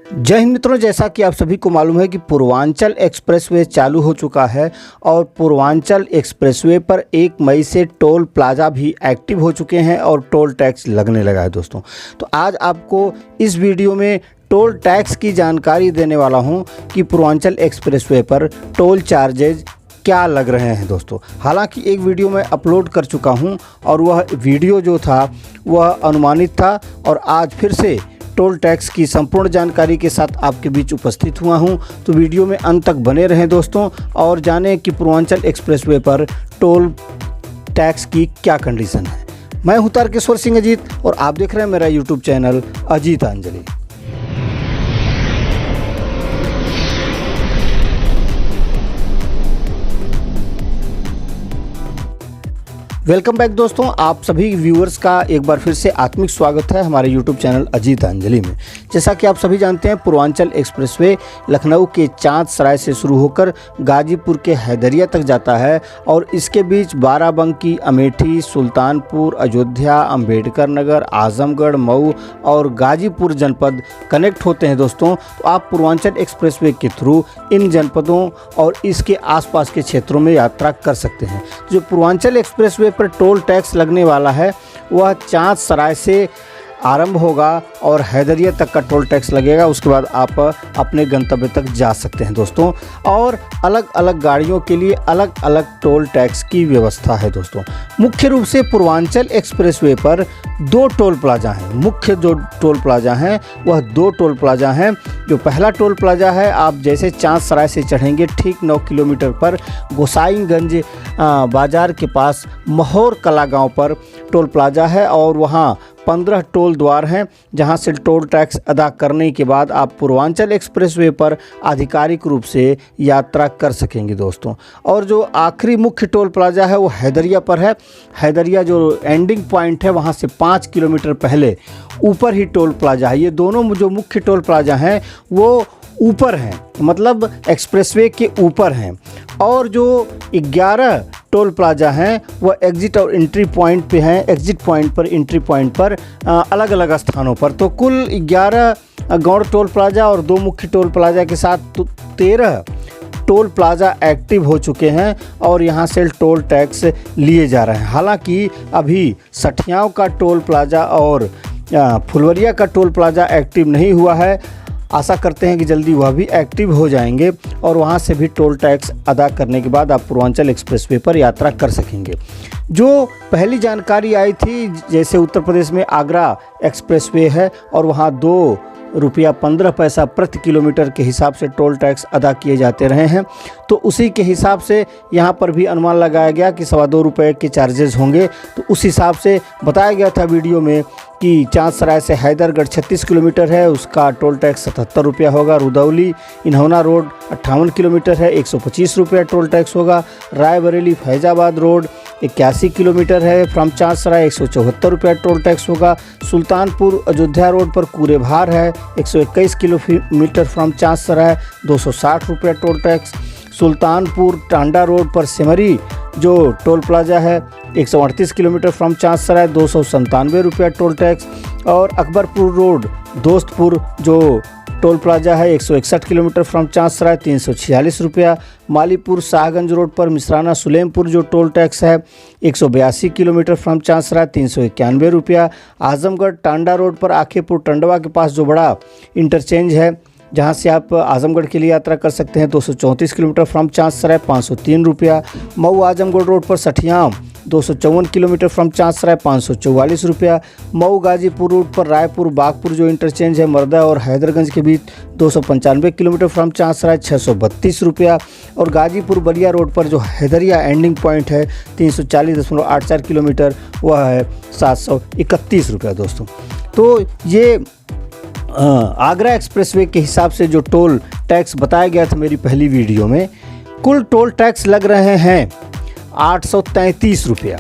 जय हिंद मित्रों, जैसा कि आप सभी को मालूम है कि पूर्वांचल एक्सप्रेसवे चालू हो चुका है और पूर्वांचल एक्सप्रेसवे पर 1 मई से टोल प्लाजा भी एक्टिव हो चुके हैं और टोल टैक्स लगने लगा है दोस्तों। तो आज आपको इस वीडियो में टोल टैक्स की जानकारी देने वाला हूं कि पूर्वांचल एक्सप्रेसवे पर टोल चार्जेज क्या लग रहे हैं दोस्तों। हालांकि एक वीडियो मैं अपलोड कर चुका हूं और वह वीडियो जो था वह अनुमानित था और आज फिर से टोल टैक्स की संपूर्ण जानकारी के साथ आपके बीच उपस्थित हुआ हूं। तो वीडियो में अंत तक बने रहें दोस्तों और जानें कि पूर्वांचल एक्सप्रेसवे पर टोल टैक्स की क्या कंडीशन है। मैं हूं तारकेश्वर सिंह अजीत और आप देख रहे हैं मेरा यूट्यूब चैनल अजीतांजलि। वेलकम बैक दोस्तों, आप सभी व्यूअर्स का एक बार फिर से आत्मिक स्वागत है हमारे YouTube चैनल अजीतांजलि में। जैसा कि आप सभी जानते हैं, पूर्वांचल एक्सप्रेसवे लखनऊ के चांद सराय से शुरू होकर गाजीपुर के हैदरिया तक जाता है और इसके बीच बाराबंकी, अमेठी, सुल्तानपुर, अयोध्या, अंबेडकर नगर, आजमगढ़, मऊ और गाजीपुर जनपद कनेक्ट होते हैं दोस्तों। तो आप पूर्वांचल एक्सप्रेसवे के थ्रू इन जनपदों और इसके आसपास के क्षेत्रों में यात्रा कर सकते हैं। जो पूर्वांचल एक्सप्रेसवे पर टोल टैक्स लगने वाला है वह चांद सराय से आरंभ होगा और हैदरिया तक का टोल टैक्स लगेगा। उसके बाद आप अपने गंतव्य तक जा सकते हैं दोस्तों। और अलग अलग गाड़ियों के लिए अलग अलग टोल टैक्स की व्यवस्था है दोस्तों। मुख्य रूप से पूर्वांचल एक्सप्रेसवे पर 2 टोल प्लाजा हैं। मुख्य जो टोल प्लाजा हैं वह 2 टोल प्लाजा हैं। जो पहला टोल प्लाजा है, आप जैसे चांद सराय से चढ़ेंगे ठीक 9 किलोमीटर पर गोसाईगंज बाजार के पास महोर कला गांव पर टोल प्लाजा है और वहाँ 15 टोल द्वार हैं जहां से टोल टैक्स अदा करने के बाद आप पूर्वांचल एक्सप्रेसवे पर आधिकारिक रूप से यात्रा कर सकेंगे दोस्तों। और जो आखिरी मुख्य टोल प्लाजा है वो हैदरिया पर है। हैदरिया जो एंडिंग पॉइंट है वहां से 5 किलोमीटर पहले ऊपर ही टोल प्लाजा है। ये दोनों जो मुख्य टोल प्लाजा हैं वो ऊपर हैं, मतलब एक्सप्रेसवे के ऊपर हैं। और जो 11 टोल प्लाजा हैं वह एग्जिट और एंट्री पॉइंट पे हैं। एग्जिट पॉइंट पर, एंट्री पॉइंट पर अलग अलग स्थानों पर। तो कुल 11 गौड़ टोल प्लाजा और 2 मुख्य टोल प्लाजा के साथ 13 टोल प्लाजा एक्टिव हो चुके हैं और यहाँ से टोल टैक्स लिए जा रहे हैं। हालांकि अभी सठियाव का टोल प्लाजा और फुलवरिया का टोल प्लाजा एक्टिव नहीं हुआ है। आशा करते हैं कि जल्दी वह भी एक्टिव हो जाएंगे और वहां से भी टोल टैक्स अदा करने के बाद आप पूर्वांचल एक्सप्रेसवे पर यात्रा कर सकेंगे। जो पहली जानकारी आई थी, जैसे उत्तर प्रदेश में आगरा एक्सप्रेसवे है और वहां 2 रुपया 15 पैसा प्रति किलोमीटर के हिसाब से टोल टैक्स अदा किए जाते रहे हैं। तो उसी के हिसाब से यहाँ पर भी अनुमान लगाया गया कि 2.25 रुपये के चार्जेस होंगे। तो उस हिसाब से बताया गया था वीडियो में कि चांद सराय से हैदरगढ़ 36 किलोमीटर है, उसका टोल टैक्स 77 रुपया होगा। रुदौली इन्होना रोड 58 किलोमीटर है, 125 रुपया टोल टैक्स होगा। रायबरेली फैजाबाद रोड 81 किलोमीटर है, फ्रॉम चांद सराय 174 रुपया टोल टैक्स होगा। सुल्तानपुर अयोध्या रोड पर कूरेभार है 121 किलोमीटर फ्रॉम चांद सराय 260 रुपया toll tax. Sultanpur Tanda road पर सिमरी जो टोल प्लाजा है 138 किलोमीटर फ्रॉम चांद सराय 297 रुपया टोल टैक्स। और अकबरपुर रोड दोस्तपुर जो टोल प्लाजा है 161 किलोमीटर फ्रॉम चांद सराय 346 रुपया। मालीपुर शाहगंज रोड पर मिसराना सुलेमपुर जो टोल टैक्स है 182 किलोमीटर फ्रॉम चांद सराय 391 रुपया। आजमगढ़ टांडा रोड पर आखेपुर टंडवा के पास जो बड़ा इंटरचेंज है जहां से आप आजमगढ़ के लिए यात्रा कर सकते हैं 234 किलोमीटर फ्रॉम चांद सराय 503 रुपया। मऊ आजमगढ़ रोड पर सठियाम 254 किलोमीटर फ्रॉम चांद सराय 544 रुपया। मऊ गाजीपुर रूट पर रायपुर बागपुर जो इंटरचेंज है मर्दा और हैदरगंज के बीच 295 किलोमीटर फ्रॉम चांद सराय 632 रुपया। और गाजीपुर बलिया रोड पर जो हैदरिया एंडिंग पॉइंट है 340.84 किलोमीटर वह है 731 रुपया दोस्तों। तो ये आगरा एक्सप्रेसवे के हिसाब से जो टोल टैक्स बताया गया था मेरी पहली वीडियो में, कुल टोल टैक्स लग रहे हैं 833 रुपया।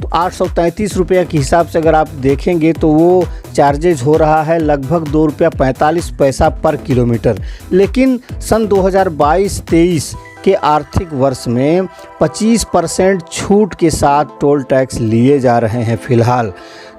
तो 833 रुपया के हिसाब से अगर आप देखेंगे तो वो चार्जेज हो रहा है लगभग 2 रुपया 45 पैसा पर किलोमीटर। लेकिन सन 2022-23 के आर्थिक वर्ष में 25% छूट के साथ टोल टैक्स लिए जा रहे हैं फ़िलहाल।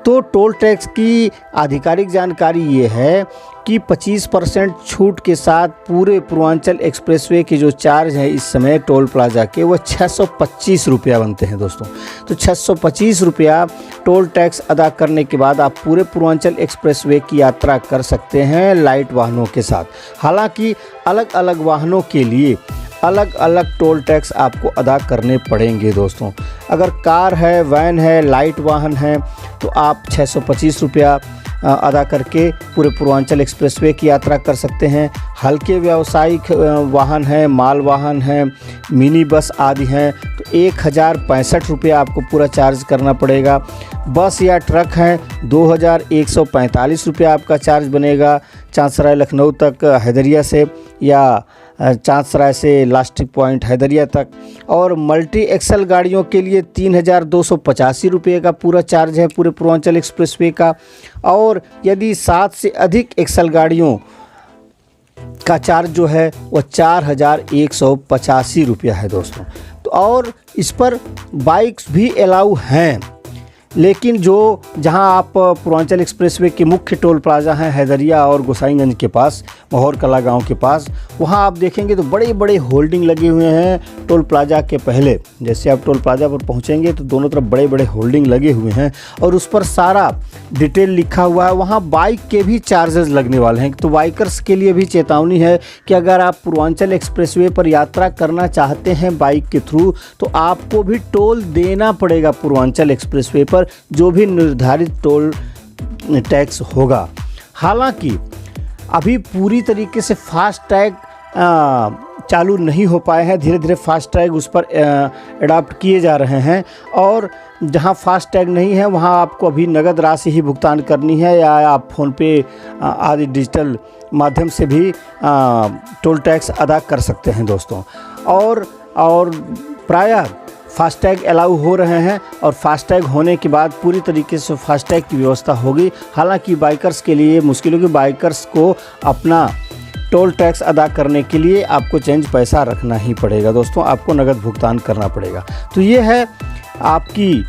तो टोल टैक्स की आधिकारिक जानकारी ये है कि 25% छूट के साथ पूरे पूर्वांचल एक्सप्रेसवे के जो चार्ज है इस समय टोल प्लाजा के वो 625 रुपया बनते हैं दोस्तों। तो 625 रुपया टोल टैक्स अदा करने के बाद आप पूरे पूर्वांचल एक्सप्रेसवे की यात्रा कर सकते हैं लाइट वाहनों के साथ। हालांकि अलग अलग वाहनों के लिए अलग अलग टोल टैक्स आपको अदा करने पड़ेंगे दोस्तों। अगर कार है, वैन है, लाइट वाहन है तो आप 625 रुपया अदा करके पूरे पूर्वांचल एक्सप्रेसवे की यात्रा कर सकते हैं। हल्के व्यावसायिक वाहन हैं, माल वाहन हैं, मिनी बस आदि हैं तो 1065 रुपया आपको पूरा चार्ज करना पड़ेगा। बस या ट्रक हैं 2145 रुपया आपका चार्ज बनेगा चांदसराय लखनऊ तक हैदरिया से या चांदसराय से लास्ट पॉइंट हैदरिया तक। और मल्टी एक्सल गाड़ियों के लिए 3285 रुपये का पूरा चार्ज है पूरे पूर्वांचल एक्सप्रेसवे का। और यदि 7 से अधिक एक्सल गाड़ियों का चार्ज जो है वो 4185 रुपया है दोस्तों। तो और इस पर बाइक्स भी अलाउ हैं, लेकिन जहां आप पूर्वांचल एक्सप्रेसवे के मुख्य टोल प्लाजा हैं हैदरिया और गोसाईगंज के पास, माहौर कला गांव के पास, वहां आप देखेंगे तो बड़े बड़े होल्डिंग लगे हुए हैं टोल प्लाजा के पहले। जैसे आप टोल प्लाजा पर पहुंचेंगे तो दोनों तरफ बड़े बड़े होल्डिंग लगे हुए हैं और उस पर सारा डिटेल लिखा हुआ है। वहाँ बाइक के भी चार्जेस लगने वाले हैं। तो बाइकर्स के लिए भी चेतावनी है कि अगर आप पूर्वांचल एक्सप्रेसवे पर यात्रा करना चाहते हैं बाइक के थ्रू तो आपको भी टोल देना पड़ेगा पूर्वांचल एक्सप्रेसवे पर, जो भी निर्धारित टोल टैक्स होगा। हालांकि अभी पूरी तरीके से फास्ट टैग चालू नहीं हो पाए हैं, धीरे धीरे फास्ट टैग उस पर अडॉप्ट किए जा रहे हैं। और जहां फास्ट टैग नहीं है वहां आपको अभी नगद राशि ही भुगतान करनी है या आप फ़ोनपे आदि डिजिटल माध्यम से भी टोल टैक्स अदा कर सकते हैं दोस्तों। और प्रायः फास्टैग अलाउ हो रहे हैं और फास्टैग होने के बाद पूरी तरीके से फास्टैग की व्यवस्था होगी। हालांकि बाइकर्स के लिए मुश्किल होगी, बाइकर्स को अपना टोल टैक्स अदा करने के लिए आपको चेंज पैसा रखना ही पड़ेगा दोस्तों, आपको नगद भुगतान करना पड़ेगा। तो ये है आपकी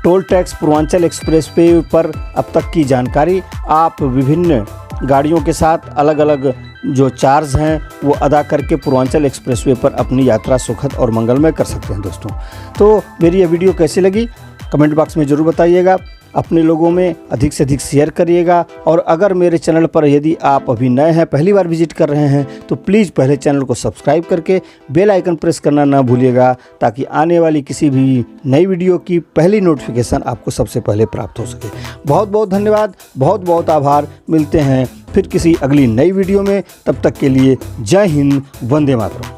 टोल टैक्स पूर्वांचल एक्सप्रेसवे पर अब तक की जानकारी। आप विभिन्न गाड़ियों के साथ अलग अलग जो चार्ज हैं वो अदा करके पूर्वांचल एक्सप्रेसवे पर अपनी यात्रा सुखद और मंगलमय कर सकते हैं दोस्तों। तो मेरी ये वीडियो कैसी लगी कमेंट बॉक्स में ज़रूर बताइएगा, अपने लोगों में अधिक से अधिक शेयर करिएगा। और अगर मेरे चैनल पर यदि आप अभी नए हैं, पहली बार विजिट कर रहे हैं तो प्लीज़ पहले चैनल को सब्सक्राइब करके बेल आइकन प्रेस करना ना भूलिएगा, ताकि आने वाली किसी भी नई वीडियो की पहली नोटिफिकेशन आपको सबसे पहले प्राप्त हो सके। बहुत बहुत धन्यवाद, बहुत बहुत आभार। मिलते हैं फिर किसी अगली नई वीडियो में, तब तक के लिए जय हिंद, वंदे मातरम।